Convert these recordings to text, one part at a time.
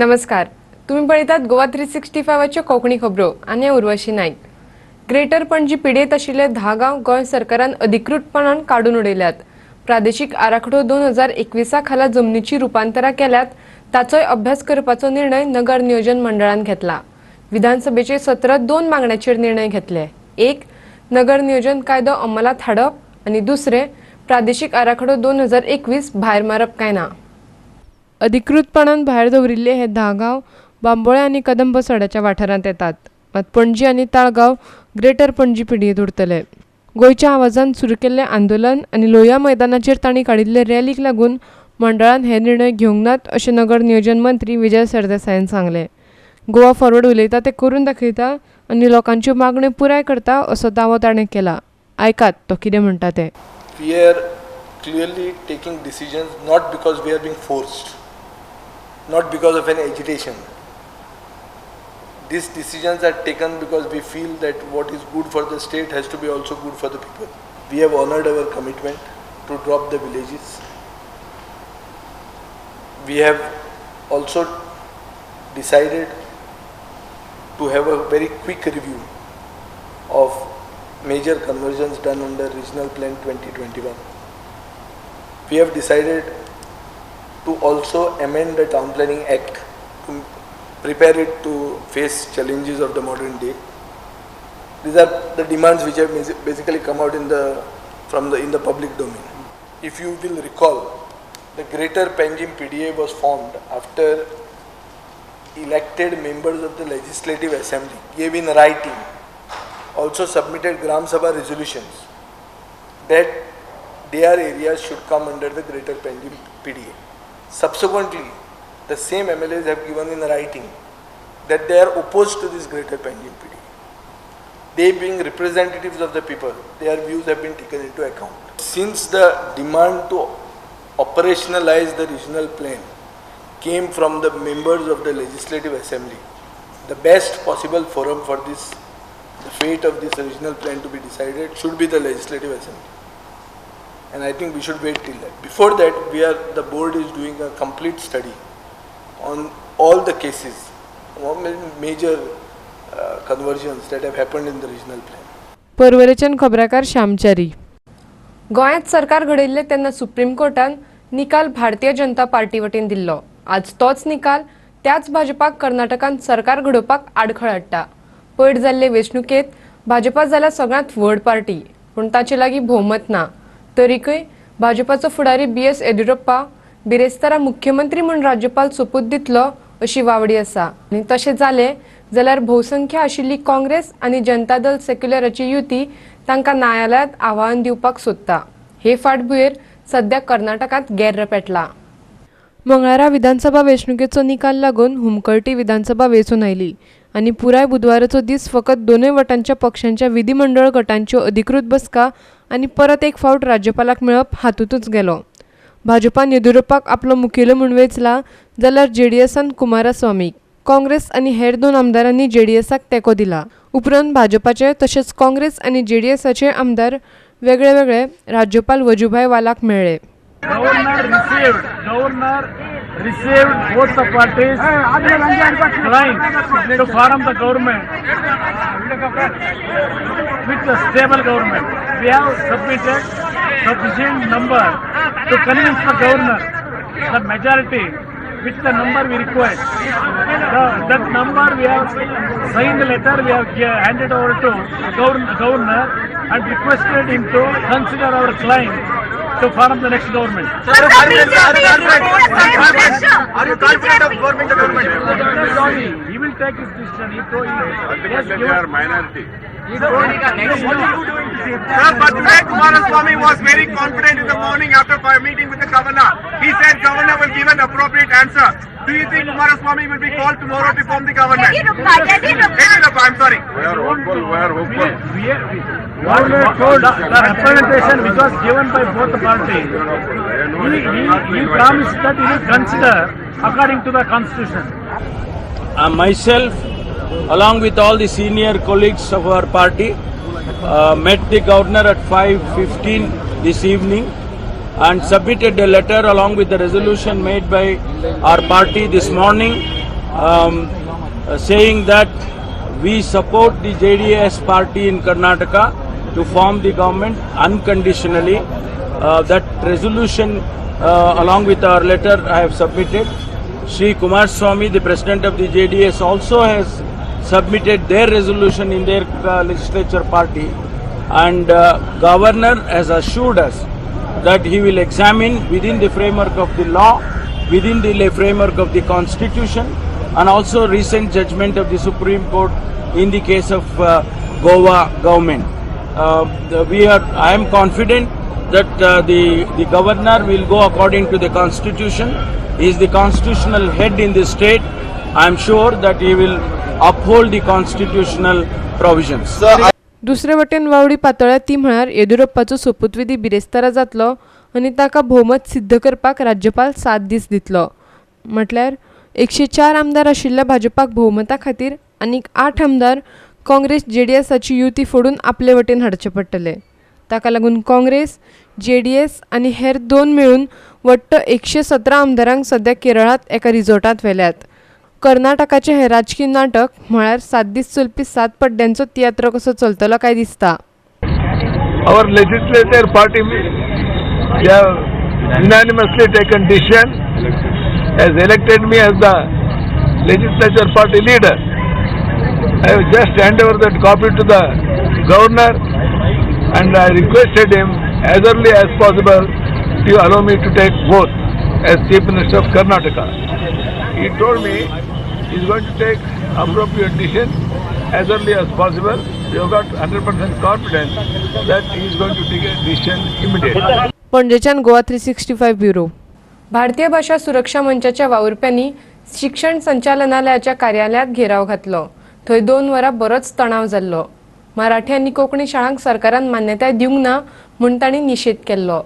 नमस्कार. तुम्ही पळयतात गोवा 365 च्यो कोंकणी खबरो आनी हांव उर्वशी नाईक. ग्रेटर पणजी पिडेत आशिल्ले 10 गांव गोंय सरकारान अधिकृतपणान काडून उडयल्यात. प्रादेशीक आराखडो 2021 खाला जमनीची रुपांतरां केल्यात. ताचोय अभ्यास करपाचो निर्णय नगर नियोजन मंडळान घेतला. विधानसभेचे सत्रांत 2 मागण्यांचेर निर्णय घेतले. एक, नगर नियोजन कायदो अंमलात हाडप आनी दुसरे, प्रादेशीक आराखडो 2021 भायर मारप काय ना. अधिकृतपणान भायर दवरिल्ले हे 10 गांव बांबोळे आनी कदंब सड्याच्या वाठारांत येतात. मात पणजी आनी ताळगांव ग्रेटर पणजी पिडयेंत उरतले. गोंयच्या आवाजान सुरू केल्लें आंदोलन आनी लोहया मैदानाचेर तांणी काडिल्ले रॅलीक लागून मंडळान हे निर्णय घेवंक नात अशें नगर नियोजन मंत्री विजय सरदेसायान सांगलें. गोवा फॉरवर्ड उलयता ते करून दाखयता आनी लोकांच्यो मागण्यो पुराय करता असो दावो ताणें केला. आयकात तो कितें म्हणटा ते. We are clearly taking decisions not because we are being forced, not because of an agitation. These decisions are taken because we feel that what is good for the state has to be also good for the people. We have honored our commitment to drop the villages. We have also decided to have a very quick review of major conversions done under Regional Plan 2021. We have decided to also amend the Town Planning Act to prepare it to face challenges of the modern day. These are the demands which have basically come out in the public domain. If you will recall, the Greater Panjim PDA was formed after elected members of the Legislative Assembly gave in writing, also submitted Gram Sabha resolutions that their areas should come under the Greater Panjim PDA. Subsequently, the same MLAs have given in writing that they are opposed to this Greater Panjim PDA. They being representatives of the people, their views have been taken into account. Since the demand to operationalize the regional plan came from the members of the Legislative Assembly, the best possible forum for this, the fate of this regional plan to be decided, should be the Legislative Assembly. And I think we should wait till that. Before that, the board is doing a complete study on all the cases, major conversions that have happened in the regional plan. परवरेच्यान खबराकार श्यामचारी. गोंयांत सरकार घडयल्ले तेन्ना supreme कोर्टान निकाल Bharatiya Janata party वटेन दिल्लो. आज तोच निकाल त्याच भाजपाक कर्नाटकांत सरकार घडोवपाक आडखळ हाडटा. पयर जाल्ले वेंचणुकेंत भाजपा जाल्यार सगळ्यांत व्हड पार्टी, पूण ताचे लागीं भोवमत ना. तरीकय भाजपाचो फुडारी BS येडियुरप्पा बिरेस्तारा मुख्यमंत्री म्हूण राज्यपाल सोपूत दितलो अशी वावडी आसा. आनी तशें जालें जाल्यार भोवसंख्य आशिल्ली काँग्रेस आनी जनता दल सेक्युलराची युती तांकां न्यायालयांत आव्हान दिवपाक सोदता. हे फाटभुंयेर सध्या कर्नाटकांत गेर्र पेटला. मंगळारा विधानसभा वेंचणुकेचो निकाल लागून हुमकळटी विधानसभा वेंचून आयली आनी पुराय बुधवाराचो दीस फकत दोनूय वटांच्या पक्षांच्या विधिमंडळ गटांच्यो अधिकृत बसका आनी परत एक फावट राज्यपालाक मेळप हातूंतच गेलो. भाजपान येडियुरप्पाक आपलो मुखेलो म्हूण वेंचला जाल्यार JDSन कुमारस्वामीक, काँग्रेस आनी हेर 2 आमदारांनी JDSक तेंको दिला. उपरांत भाजपाचे तशेंच काँग्रेस आनी JDSचे आमदार वेगळे वेगळे राज्यपाल वजूभाई वालाक मेळ्ळे. Governor received both the parties trying to form the government with a stable government. We have submitted sufficient number to convince the governor the majority with the number we require. That number we have signed the letter, we have handed over to governor and requested him to consider our claim to form the next government. Are you confident of forming the government? He will take his decision. Ultimately, they are minority. Sir, but today Kumaraswamy was very confident in the morning after meeting with the governor. He said governor will give an appropriate answer. Do you think Kumaraswamy will be called tomorrow to form the government? Yediyurappa, I'm sorry. We are hopeful. The representation which was given by both the parties, he promised that he will consider according to the constitution. Myself, along with all the senior colleagues of our party, met the governor at 5:15 this evening and submitted a letter along with the resolution made by our party this morning saying that we support the JDS party in Karnataka to form the government unconditionally. That resolution, along with our letter, I have submitted. Shri Kumar Swamy, the president of the JDS, also has submitted their resolution in their legislature party, and governor has assured us that he will examine within the framework of the law, within the framework of the constitution, and also recent judgment of the Supreme Court in the case of Goa government. I am confident that the governor will go according to the constitution. He is the constitutional head in the state. I am sure that he will uphold the constitutional provisions. दुसरे वटेन वावडी पातळ्या ती म्हळ्यार येडियुरप्पाचो सोपूतविधी बिरेस्तारा जातलो आनी ताका भोवमत सिद्ध करपाक राज्यपाल 7 दीस दितलो. म्हटल्यार 104 आमदार आशिल्ल्या भाजपाक भोवमता खातीर आनीक 8 आमदार काँग्रेस JDSची युती फोडून आपले वटेन हाडचे पडटले. ताका लागून काँग्रेस, JDS आनी हेर 2 मेळून वट्ट 117 आमदारांक सध्या केरळांत एका रिझॉर्टांत व्हेल्यात. कर्नाटकाचें हें राजकीय नाटक म्हळ्यार 7 दीस चलपी 7 पड्ड्यांचो तियात्र कसो चलतलो काय दिसता. Our legislature party, they have unanimously taken decision, has elected me as the legislature party leader. I have just handed over that copy to the governor, and I requested him as early as possible to allow me to take oath as Chief Minister of Karnataka. He told me he is going to take appropriate decision as early as possible. We have got 100% confidence that he is going to take a decision immediately. पणजेच्यान Goa 365 bureau. भारतीय भाषा सुरक्षा मंचाच्या वावुरप्यांनी शिक्षण संचालनालयाच्या कार्यालयात घेराव घातलो. थंय 2 वरां बरोच तणाव जाल्लो. मराठी आनी कोंकणी शाळांक सरकारान मान्यताय दिवंक ना म्हूण तांणी निशेध केल्लो.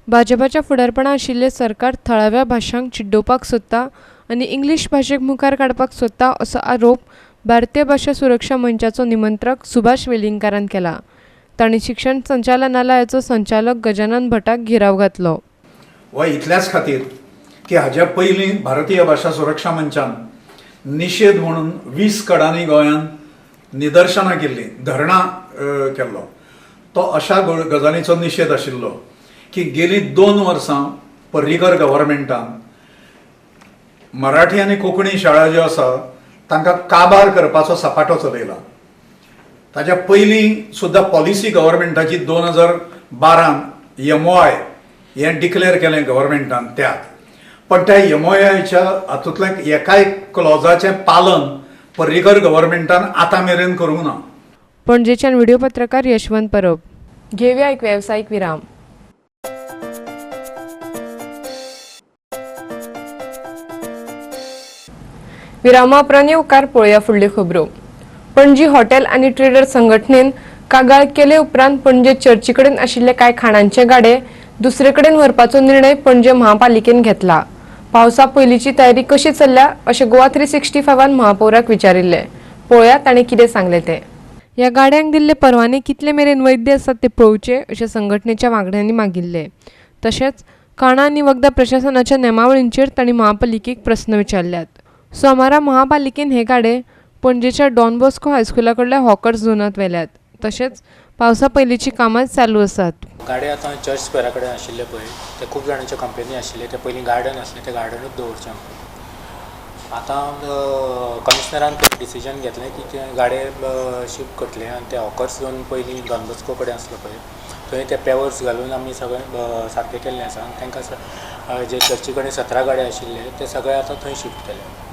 भाजपाच्या फुडारपणा आशिल्लें सरकार थळाव्या भाशांक चिड्डोवपाक सोदता आनी इंग्लीश भाशेक मुखार काडपाक सोदता असो आरोप भारतीय भाषा सुरक्षा मंचाचो निमंत्रक सुभाष वेलिंगकारान केला. तांणी शिक्षण संचालनालयाचो संचालक गजानन भटाक घेराव घातलो. वा इतल्याच खातीर की हाज्या पयलीं भारतीय भाषा सुरक्षा मंचान निशेध म्हणून 20 कडांनी गोंयांत निदर्शनां केल्लीं, धरणां केल्लो. तो अशा गजालीचो निशेध आशिल्लो की गेलीं 2 वर्सां पर्रीकर गव्हर्मेंटान मराठी आनी कोंकणी शाळा ज्यो आसा तांकां काबार करपाचो सपाटो चलयला. ताच्या पयलीं सुद्दां पॉलिसी गव्हर्मेंटाची 2012 MOI हें डिक्लेअर केलें गव्हर्मेंटान त्यात. पण त्या MOIच्या हातूंतल्या एकाय क्लॉजाचें पालन पर्रीकर गव्हर्मेंटान आतां मेरेन करूंक ना. पणजेच्यान व्हिडिओ पत्रकार यशवंत परब. घेवया एक वेवसायीक विराम. विरामा उपरांत येवकार पळोवया फुडल्यो खबरो. पणजी हॉटेल आनी ट्रेडर संघटनेन कागाळ केले उपरांत पणजे चर्ची कडेन आशिल्ले कांय खाणांचे गाडे दुसरे कडेन व्हरपाचो निर्णय पणजे महापालिकेन घेतला. पावसा पयलींची तयारी कशी चल्ल्या अशें गोवा 365 महापौराक विचारिल्ले. पळोवया ताणें कितें सांगलें तें. ह्या गाड्यांक दिल्ले परवाने कितले मेरेन वैध आसात ते पळोवचे अशें संघटनेच्या वांगड्यांनी मागिल्ले. तशेंच काणा आनी वखदां प्रशासनाच्या नेमावळींचेर तांणी महापालिकेक प्रस्न विचारल्यात. सोमारा महापालिकेन हे गाडे पणजेच्या डॉन बॉस्को हायस्कुला कडल्या हॉकर्स झोनांत व्हेल्यात. तशेंच पावसा पयलींची कामां चालू आसात. गाडे आतां चर्च स्क्वेरा कडेन आशिल्ले पळय ते खूब जाणांचे कंपनी आशिल्ले ते पयलीं गार्डन आसलें ते गार्डनूच दवरचें. आतां कमिशनरान डिसिजन घेतलें की ते गाडे शिफ्ट करतले आनी ते हॉकर्स झोन पयलीं डॉन बॉस्को कडेन आसलो पळय थंय ते पेवर्स घालून आमी सगळें सारकें केल्लें आसा आनी तांकां जे चर्ची कडेन 17 गाडे आशिल्ले ते सगळे आतां थंय शिफ्ट केले.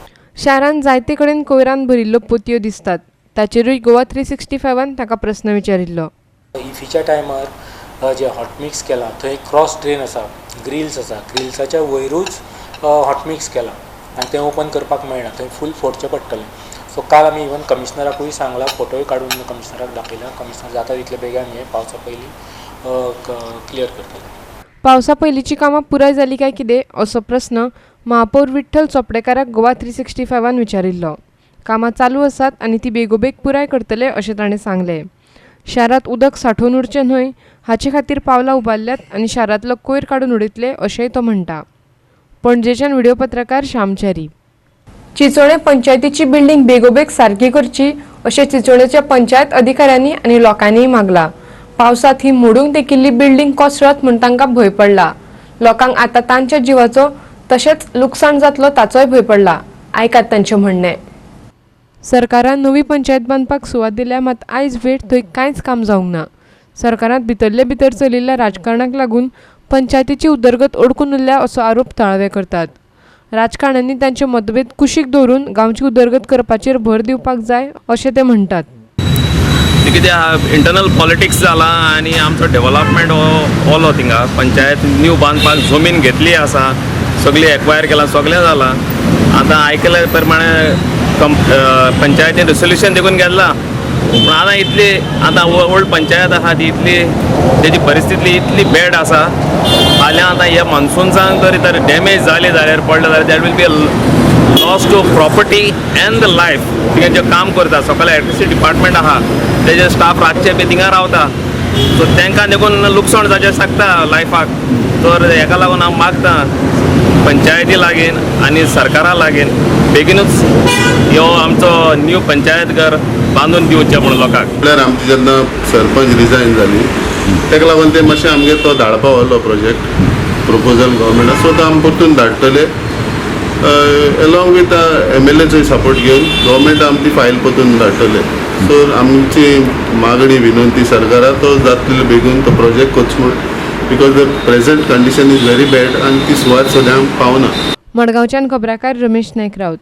शारांत जायते कडेन कोयरान भरिल्ल्यो पोतयो दिसतात. ताचेरूय गोवा 365 ताका प्रस्न विचारिल्लो. इफीच्या टायमार जे हॉट मिक्स केला थंय क्रॉस ड्रेन आसा, ग्रिल्स आसा, ग्रिल्साच्या वयरूच हॉट मिक्स केला आनी तें ओपन करपाक मेळना, थंय फूल फोडचें पडटलें. सो काल आमी इवन कमिशनराकूय सांगला, फोटोय काडून कमिशनराक दाखयला. कमिशनर जाता तितले बेगीन हे पावसा पयलीं क्लियर करतले. पावसा पयलींची कामां पुराय जाली काय कितें असो प्रस्न महापौर विठ्ठल चोपडेकाराक गोवा 365 विचारिल्लो. कामां चालू आसात आनी ती बेगोबेग पुराय करतले अशें ताणें सांगलें. शारांत उदक सांठोवन उरचें न्हय हाचे खातीर पावलां उबारल्यात आनी शारांतलो कोयर काडून उडयतले अशेंय तो म्हणटा. पणजेच्यान व्हिडिओ पत्रकार श्यामचारी. चिंचोळे पंचायतीची बिल्डिंग बेगोबेग सारकी करची अशें चिंचोळेच्या पंचायत अधिकाऱ्यांनी आनी लोकांनी मागला. पावसात ही मोडूंक तेकिल्ली बिल्डिंग कोसळत म्हूण तांकां भंय पडला. लोकांक आतां तांच्या जिवाचो तशेंच लुकसाण जातलो ताचोय भंय पडला. आयकात तांचें म्हणणें. सरकारान नवी पंचायत बांदपाक सुवात दिल्या, मात आयज वेट थंय कांयच काम जावंक ना. सरकारांत भितरले भितर चलिल्ल्या राजकारणाक लागून पंचायतीची उदरगत अडकून उरल्या असो आरोप थळावे करतात. राजकारण्यांनी तांचे मतभेद कुशीक दवरून गांवची उदरगत करपाचेर भर दिवपाक जाय अशें ते म्हणटात. कित्याक इंटरनल पॉलिटिक्स जाला आनी आमचो डेव्हलपमेंट हो ओलो थिंगा. पंचायत न्यू बांदपाक जमीन घेतली आसा, सगळी एक्वायर केला, सगळें जालां. आतां आयकले प्रमाणे पंचायतीन रिसोल्युशन देखून घेतला, पूण आतां इतली आतां ओल्ड पंचायत आसा ती इतली तेजी परिस्थिती इतली बॅड आसा. फाल्यां आतां ह्या मान्सूनसान तर डॅमेज जाली जाल्यार पडले जाल्यार that will be loss to property and the life. तिंगा जे काम करता सकयल इलेक्ट्रिसिटी डिपार्टमेंट आहा तेजे स्टाफ रातचे बी थिंगा रावता, सो तांकां देखून लुकसाण जावचें शकता लायफाक. तर हेका लागून हांव मागता पंचायती लागीं आनी सरकारा लागीं बेगीनूच ह्यो आमचो न्यू पंचायत घर बांदून दिवचें म्हणून लोकांक. म्हळ्यार आमची जेन्ना सरपंच रिजायन जाली तेका लागून ते मातशें आमगे तो धाडपा व्हरलो प्रोजेक्ट प्रपोजल गव्हर्मेंटाक, सो तो आमी परतून धाडटले अलॉंग विथ MLAचोय सपोर्ट घेवन गव्हर्मेंटाक आमी ती फायल परतून धाडटले. सो आमची मागणी विनंती सरकाराक तो जातले बेगीन तो प्रोजेक्ट कोच म्हूण, because the present condition is very bad आनी ती सुवात सद्यांक पावना. मडगांवच्यान खबराकार रमेश नायक रावत.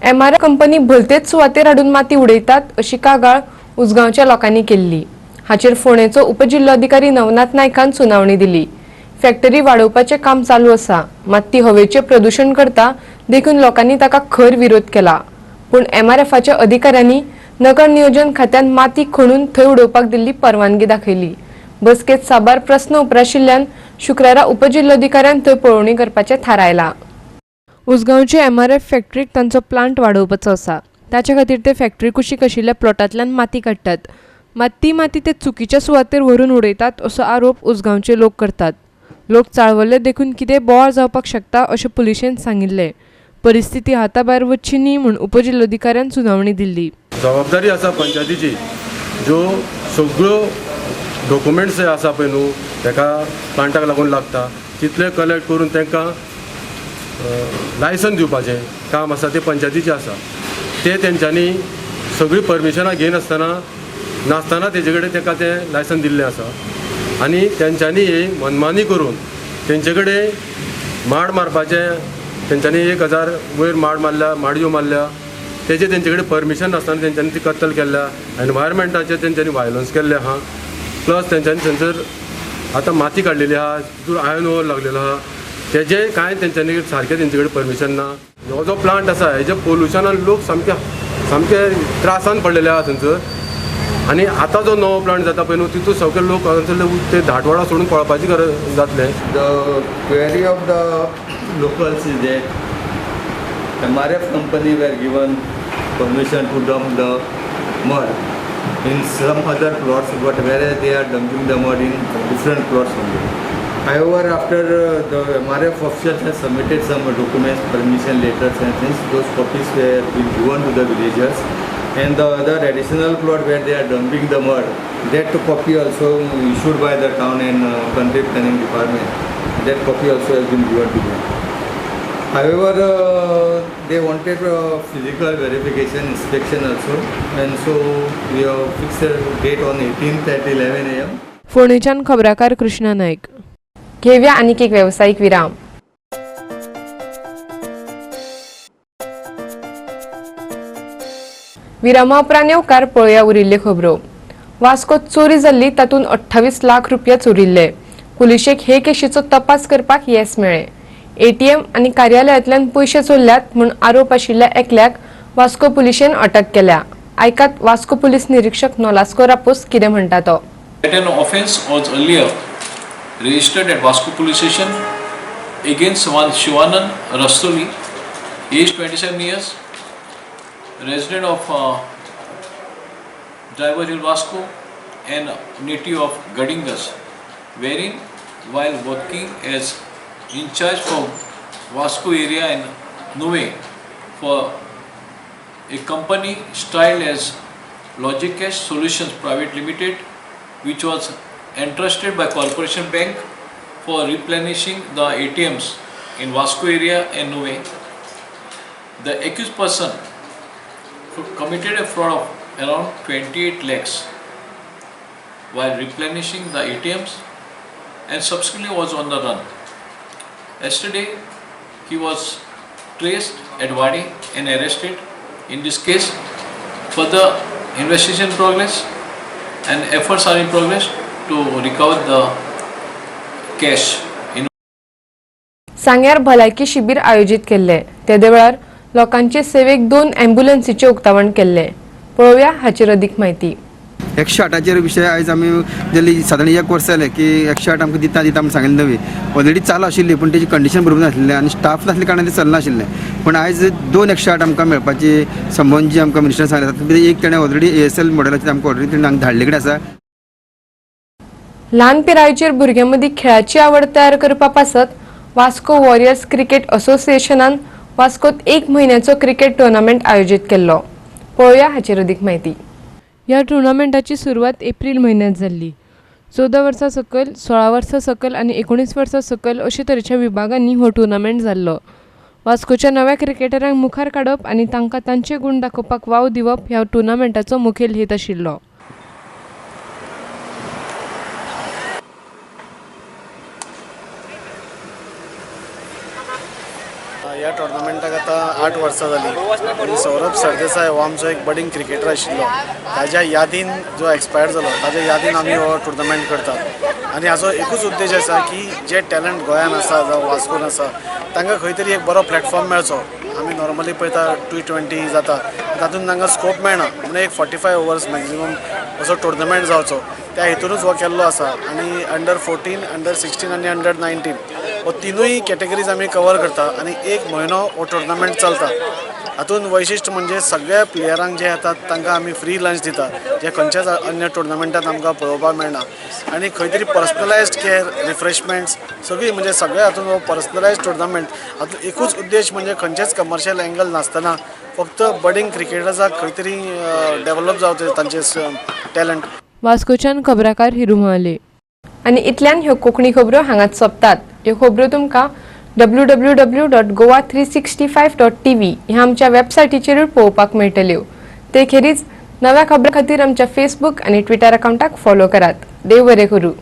MRF कंपनी भलतेच सुवातेर हाडून माती उडयतात अशी कागाळ उसगांवच्या लोकांनी केल्ली. हाचेर फोंडेचो उपजिल्लोधिकारी नवनाथ नायकान सुनावणी दिली. फॅक्टरी वाडोवपाचें काम चालू आसा, मात ती हवेचें प्रदूषण करता देखून लोकांनी ताका खर विरोध केला. पूण MRFच्या अधिकाऱ्यांनी नगर नियोजन खात्यान माती खणून थंय उडोवपाक दिल्ली परवानगी दाखयली. बसकेत साबार प्रस्न उपराशिल्ल्यान शुक्रारा उपजिल्लोधिकाऱ्यान थंय पळोवणी करपाचें थारायलां. उसगांवचे MRF फॅक्टरीक तांचो प्लांट वाडोवपाचो आसा. ताचे खातीर ते फॅक्टरी कुशीक आशिल्ल्या प्लॉटांतल्यान माती काडटात, मात ती माती ते चुकीच्या सुवातेर व्हरून उडयतात असो आरोप उसगांवचे लोक करतात. लोक चाळवले देखून कितें बोवाळ जावपाक शकता अशें पुलिशेन सांगिल्लें. परिस्थिती हाताभायर वचची न्ही म्हूण उपजिल्लोधिकाऱ्यान सुनावणी दिल्ली. जबाबदारी आसा पंचायतीची, ज्यो सगळ्यो डॉक्युमेंट्स आसा पळय न्हू ताका प्लांटाक लागून लागता तितले कलेक्ट करून तांकां लायसन दिवपाचें काम आसा ते पंचायतीचें आसा. ते तेंच्यांनी सगळीं परमिशनां नासतना तेजे कडेन तांकां तें लायसन दिल्लें आसा. आनी तेंच्यांनी हे मनमानी करून तेंचे कडेन माड मारपाचें, तेंच्यांनी 1000 वयर माडयो मारल्या, तेजे तेंचे कडेन परमिशन नासतना तेंच्यांनी ती कत्तल केल्या. एनवायरमेंटाचेर तेंच्यांनी वायलन्स केल्ले आहा. प्लस तेंच्यांनी थंयसर आतां माती काडलेली आहा, तितून आयर्न ओर लागलेलो आहा, तेजे कांय तेंच्यांनी सारकें तेंचे कडेन परमिशन ना. हो जो प्लांट आसा हेजे पोल्युशनान लोक सामके त्रासान पडलेले आहा थंयसर. आनी आतां जो नवो प्लांट जाता पळय न्हू तितून सगळे लोक ते धाटवाडा सोडून पळोवपाची गरज जातलें. The query of the locals is that MRF company were given permission to dump the mud in some other plots, but whereas they are dumping the mud in different plots only. However, after the MRF officials have submitted some documents, permission letters and things, those copies were being given to the villagers. And the other additional plot where they are dumping the mud, that copy also issued by the town and country planning department, that copy also has been given to them. However, they wanted physical verification inspection also, and so we have fixed a date on 18th at 11 AM. फोंडेच्यान खबराकार Krishna नायक. घेवया आनीक एक व्यावसायिक विराम. विरामा उपरांत येवकार पळोवया उरिल्ल्यो खबरो. वास्कोत चोरी जाल्ली तातूंत 28 लाख रुपया चोरिल्ले. पुलिशेक हे केशीचो तपास करपाक येस मेळ्ळें. ATM आनी कार्यालयांतल्यान पयशे चोरल्यात म्हूण आरोप आशिल्ल्या एकल्याक वास्को पुलिशेन अटक केल्या. आयकात वास्को पुलीस निरीक्षक नोलास्को रापोस कितें म्हणटा तो. An offence was earlier registered at Vasco police station against one Shivanand Rastoli, age 27 years, resident of Driver Hill, Vasco, and native of Gadingas, wherein while working as in charge for Vasco area and Nuve for a company styled as Logic Cash Solutions Private Limited, which was entrusted by Corporation Bank for replenishing the ATMs in Vasco area and Nove. The accused person committed a fraud of around 28 lakhs while replenishing the ATMs and subsequently was on the run. Yesterday, he was traced at Wadi and arrested. In this case, further investigation in progress and efforts are in progress to recover the cash. सांग्यार भलायकी शिबीर आयोजित केल्ले ते वेळार लोकांचे सेवेक 2 ॲम्ब्युलन्सीचे उक्तावण केल्ले. पळोवया हाचेर अदीक माहिती. 108 विशय आयज आमी गेली साधारण 1 वर्स जालें की 108 आमकां दिता म्हणून सांगिल्लें नवी ऑलरेडी चालू आशिल्ली पूण तेजी कंडिशन बरोबर नासलें आनी स्टाफ नासले कारणान तें चलनाशिल्लें. पूण आयज 2 108 आमकां मेळपाची संबंध जी आमकां मिनिस्टर सांगलें तातूंत एक ताणें ऑलरेडी ASL मॉडेलाचें आमकां ऑलरेडी ताणें धाडले कडेन आसा. ल्हान पिरायेचेर भुरग्यां मदीं खेळाची आवड तयार करपा पासत वास्को वॉरियर्स क्रिकेट असोसिएशनान वास्कोत 1 म्हयन्याचो क्रिकेट टुर्नामेंट आयोजीत केल्लो. पळोवया हाचेर अदीक माहिती. ह्या टुर्नामेंटाची सुरवात एप्रिल म्हयन्यांत जाल्ली. 14 वर्सां सकयल, 16 वर्सां सकयल आनी 19 वर्सां सकयल अशे तरेच्या विभागांनी हो टुर्नामेंट जाल्लो. वास्कोच्या नव्या क्रिकेटरांक मुखार काडप आनी तांकां तांचे गुण दाखोवपाक वाव दिवप ह्या टुर्नामेंटाचो मुखेल हेत आशिल्लो. ह्या टुर्नामेंटाक आतां 8 वर्सां जाली आनी सौरभ सरदेसाय हो आमचो एक बडींग क्रिकेटर आशिल्लो. ताज्या यादीन जो एक्सपायर जालो ताज्या यादीन आमी हो टुर्नामेंट करतात आनी हाचो एकूच उद्देश आसा की जे टॅलंट गोंयान आसा जावं वास्कोन आसा तांकां खंय तरी एक बरो प्लॅटफॉर्म मेळचो. आमी नॉर्मली पळयता T20 जाता तातूंत तांकां स्कोप मेळना म्हणून एक 45 ओवर्स मॅक्झिमम असो टुर्नामेंट जावचो त्या हेतूनच हो केल्लो आसा. आनी अंडर 14, अंडर 16 आनी अंडर 19 हो तिनूय कॅटेगरीज आमी कवर करता आनी 1 म्हयनो हो टुर्नामेंट चलता. हातूंत वैशिश्ट म्हणजे सगळ्या प्लेयरांक जे येतात तांकां आमी फ्री लंच दिता जे खंयच्याच अन्य टुर्नामेंटात आमकां पळोवपाक मेळना. आनी खंय तरी पर्सनलायज्ड केअर, रिफ्रेशमेंट्स सगळी म्हणजे सगळ्या हातूंत हो पर्सनलायज्ड टुर्नामेंट हातूंत एकूच उद्देश म्हणजे खंयचेच कमर्शियल एंगल नासतना फक्त बडींग क्रिकेटर्साक खंय तरी डेव्हलप जावचे तांचे टॅलंट. वास्कोच्यान खबराकार हिरू महाले. आनी इतल्यान ह्यो कोंकणी खबरो हांगाच सोंपतात. ह्यो खबरो तुमकां www.goa365.tv ह्या आमच्या वेबसायटीचेरूय पळोवपाक मेळटल्यो. ते खेरीज नव्या खबरां खातीर आमच्या फेसबूक आनी ट्विटर अकावंटाक फॉलो करात. देव बरें करूं.